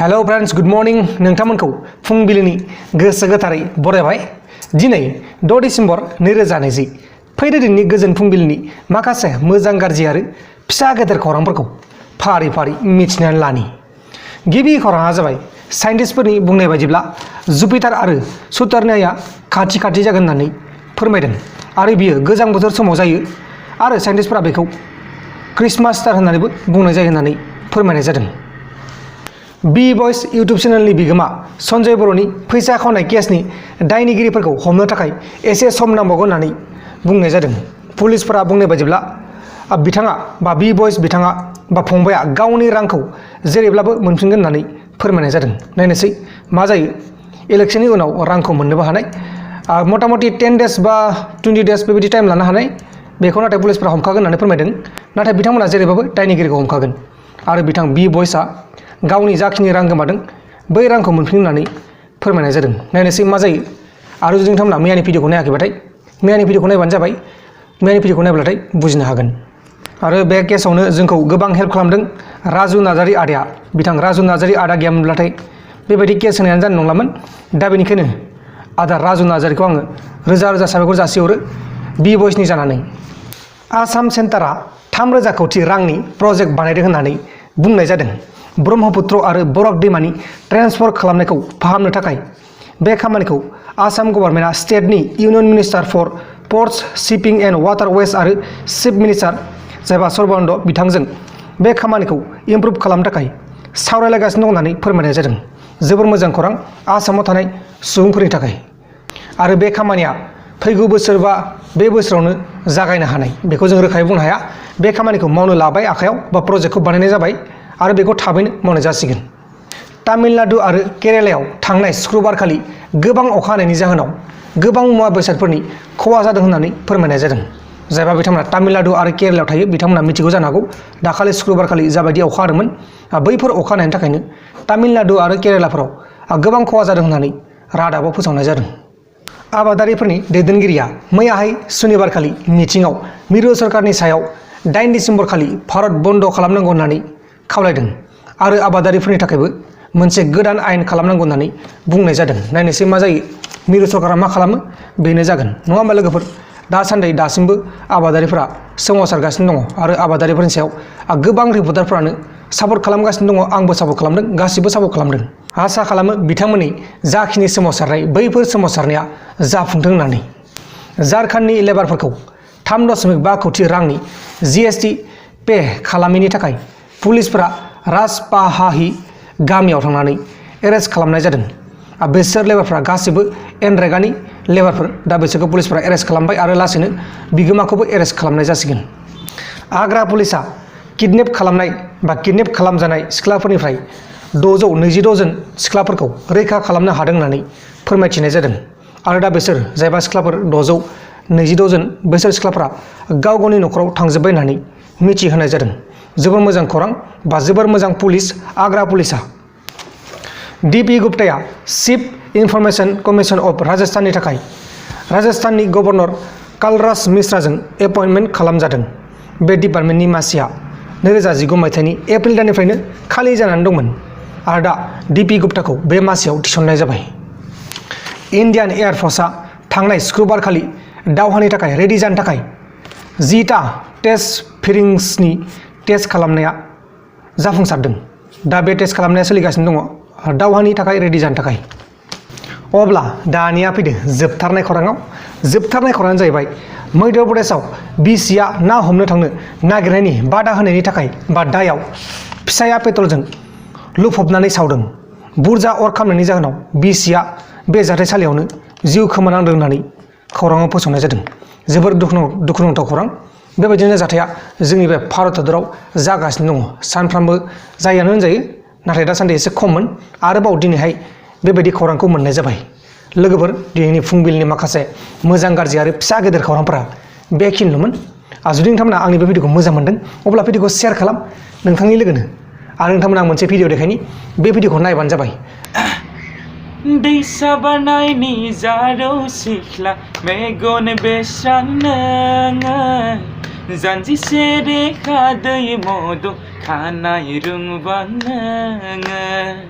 Hello friends good morning नोंथांमोनखौ फुंबिलिनि गोसो गोथारै बरायबाय दिनै 6 डिसेम्बर 2020 फैदो दिननि गोजोन फुंबिलिनि माखासे मोजां गाज्रि आरो फिसा गेदेर खौरांफोरखौ फारि फारि मिथिनानै लानि गिबि खौराङा जाबाय साइन्टिस्टफोरनि बुंनाय बायदिब्ला जुपिटार आरो सैटार्नआ खाथि खाथि जागोन होननानै फोरमायदों आरो बियो गोजां बोथोर समाव जायो आरो साइन्टिस्टफोरा बेखौ क्रिसमास स्टार होननानैबो बुंनाय जायो होननानै फोरमायनाय जादों। बी बॉयज यूट्यूब चैनलनि बिगोमा सन्जय बर'नि फैसा खावनाय केसनि दायनिगिरिफोरखौ हमनो थाखाय एसे सम नांबावगोन होननानै बुंनाय जादों। पुलिसफोरा बुंनाय बायदिब्ला बिथाङा बा बी बॉयज बिथाङा बा फंबाया गावनि रांखौ जेरैब्लाबो मोनफिनगोन होननानै फोरमायनाय जादों। नायनोसै मा जायो इलेक्शननि उनाव रांखौ मोननोबो हानाय मटा मटि 10 डेज बा 20 डेज बेबायदि टाइम लानो हानाय बेखौ नाथाय पुलिसफोरा हमखागोन होननानै फोरमायदों। नाथाय बिथांमोना जेरैबाबो दायनिगिरिखौ हमखागोन आरो बिथां बी बॉयजआ गावनि जाखिनि रां गोमादों बै रांखौ मोनफिन होननानै फोरमायनाय जादों। नायनोसै मा जायो आरो जुदि नोंथांमोना मैयानि भिडिअखौ नायाखैबाथाय मैयानि भिडिअखौ नायबानो जाबाय मैयानि भिडिअखौ नायब्लाथाय बुजिनो हागोन। आरो बे केसआवनो जोंखौ गोबां हेल्प खालामदों राजु नार्जारी आदाया बिथां राजु नार्जारी आदा गैयामोनब्लाथाय बेबायदि केस होनायानो जानाय नंलामोन। दा बेनिखायनो आदा राजु नार्जारीखौ आङो रोजा रोजा साबायखर जासिहरो बी बॉयजनि जानानै। आसाम सेन्टारा 3,000 कोटी रांनि प्रजेक्ट बानायदों होननानै बुंनाय जादों। ब्रह्मपुत्र आरो बराक दैमानि ट्रेन्सफर खालामनायखौ फाहामनो थाखाय बे खामानिखौ आसाम गभर्नमेन्टआ स्टेटनि union minister for ports shipping and waterways आरो चिफ मिनिस्टार जायबा सर्बानन्द बिथांजों बे खामानिखौ इमप्रुभ खालामनो थाखाय सावरायलायगासिनो दं होननानै फोरमायनाय जादों। जोबोर मोजां खौरां आसामाव थानाय सुबुंफोरनि थाखाय आरो बे खामानिया फैगौ बोसोर बा बे बोसोरावनो जागायनो हानाय बेखौ जों रोखायै बुंनो हाया। बे खामानिखौ मावनो लाबाय आखायाव बा प्रजेक्टखौ बानायनाय जाबाय आरो बेखौ थाबैनो मावनाय जासिगोन। तामिलनाडु आरो केरेलायाव थांनाय शुक्रबारखालि गोबां अखा हानायनि जाहोनाव गोबां मुवा बेसादफोरनि खहा जादों होननानै फोरमायनाय जादों। जायबा बिथांमोना तामिलनाडु आरो केरेलायाव थायो बिथांमोना मिथिगौ जानो हागौ दाखालि शुक्रबारखालि जाबायदि अखा हादोंमोन बैफोर अखा हानायनि थाखायनो तामिलनाडु आरो केरेलाफोराव गोबां खहा जादों होननानै रादाबाव फोसावनाय जादों। आबादारिफोरनि दैदेनगिरिया मैयाहाय सुनिबारखालि मिटिंआव मिरु सरकारनि सायाव 9 डिसेम्बर खालि भारत बन्द खालामनांगौ होननानै खावलायदों आरो आबादारिफोरनि थाखायबो मोनसे गोदान आयेन खालामनांगौ होननानै बुंनाय जादों। नायनोसै मा जायो मिरु सरकारा मा खालामो बेनो जागोन नङा होमबा लोगोफोर। दासान्दि दासिमबो आबादारिफोरा सोमावसारगासिनो दङ आरो आबादारिफोरनि सायाव गोबां रिपर्टारफोरानो सापर्ट खालामगासिनो दङ। आंबो सापर्ट खालामदों गासिबो सापर्ट खालामदों। आसा खालामो बिथांमोननि जाखिनि सोमावसारनाय बैफोर सोमावसारनाया जाफुंथों होननानै। झारखन्डनि लेबारफोरखौ 3.5 कोटी रांनि GST पे खालामैनि थाखाय पुलिसफोरा राजपाहाहि गामियाव थांनानै एरेस्ट खालामनाय जादों। बिसोर लेबारफ्रा गासिबो एनरेगानि लेबारफोर दा बिसोरखौ पुलिसफोरा एरेस्ट खालामबाय आरो लासैनो बिगोमाखौबो एरेस्ट खालामनाय जासिगोन। आग्रा पुलिसा किडनेप खालामनाय बा किडनेप खालामजानाय सिख्लाफोरनिफ्राय 626 जन सिख्लाफोरखौ रैखा खालामनो हादों होननानै फोरमायथिनाय जादों आरो दा बिसोर जायबा सिख्लाफोर 626 जन बैसोर सिख्लाफोरा गाव गावनि न'खराव थांजोब्बाय होननानै मिथिहोनाय जादों। जोबोर मोजां खौरां बा जोबोर मोजां पुलिस आग्रा पुलिसा। DP गुप्ताया चिफ इनफरमेशन कमिशन अफ राजस्थाननि थाखाय राजस्थाननि गवर्नर कालराज मिश्राजों एपइन्टमेन्ट खालामजादों। बे डिपार्टमेन्टनि मासिया 2019 मायथाइनि एप्रिल दाननिफ्रायनो खालि जानानै दंमोन आरो दा DP गुप्ताखौ बे मासियाव थिसननाय जाबाय। इन्डियान एयार फर्सआ थांनाय शुक्रबारखालि दावहानि थाखाय रेडि जानो थाखाय 10टा टेस्ट फिरिंसनि टेस्ट खालामनाया जाफुंसारदों। दा बे टेस्ट खालामनाया सोलिगासिनो दङ दावहानि थाखाय रेडि जानो थाखाय। अब्ला दानिया फैदो जोबथारनाय खौराङानो जाहैबाय मध्य प्रदेशआव बिसिया ना हमनो थांनो नागिरनायनि बादा होनायनि थाखाय बा दायाव फिसाया पेट्रलजों लुफबनानै सावदों। बुरजा अर खामनायनि जाहोनाव बिसिया बे जाथायसालियावनो जिउ खोमानांदों होननानै खौराङाव फोसावनाय जादों। जोबोर दुखुनांथाव खौरां। बेबायदिनो जाथाया जोंनि बे भारत हादराव जागासिनो दङ सानफ्रामबो जायानो होनजायो नाथाय दासान्दि एसे खममोन आरोबाव दिनैहाय बेबायदि खौरांखौ मोननाय जाबाय। लोगोफोर दिनैनि फुंबिलिनि माखासे मोजां गाज्रि आरो फिसा गेदेर खौरांफोरा बेखिनिल'मोन। जुदि नोंथांमोना आंनि बे भिडिअखौ मोजां मोनदों अब्ला भिडिअखौ शेयार खालाम नोंथांनि लोगोनो आरो नोंथांमोना मोनसे भिडिअ देखायनि बे भिडिअखौ नायबानो जाबाय। दैसा बारनायनि जारौ सिख्ला मेगन बेस्रां नोङो जानजिसे रेखा दै मद' खानाय रुंबां नोङो।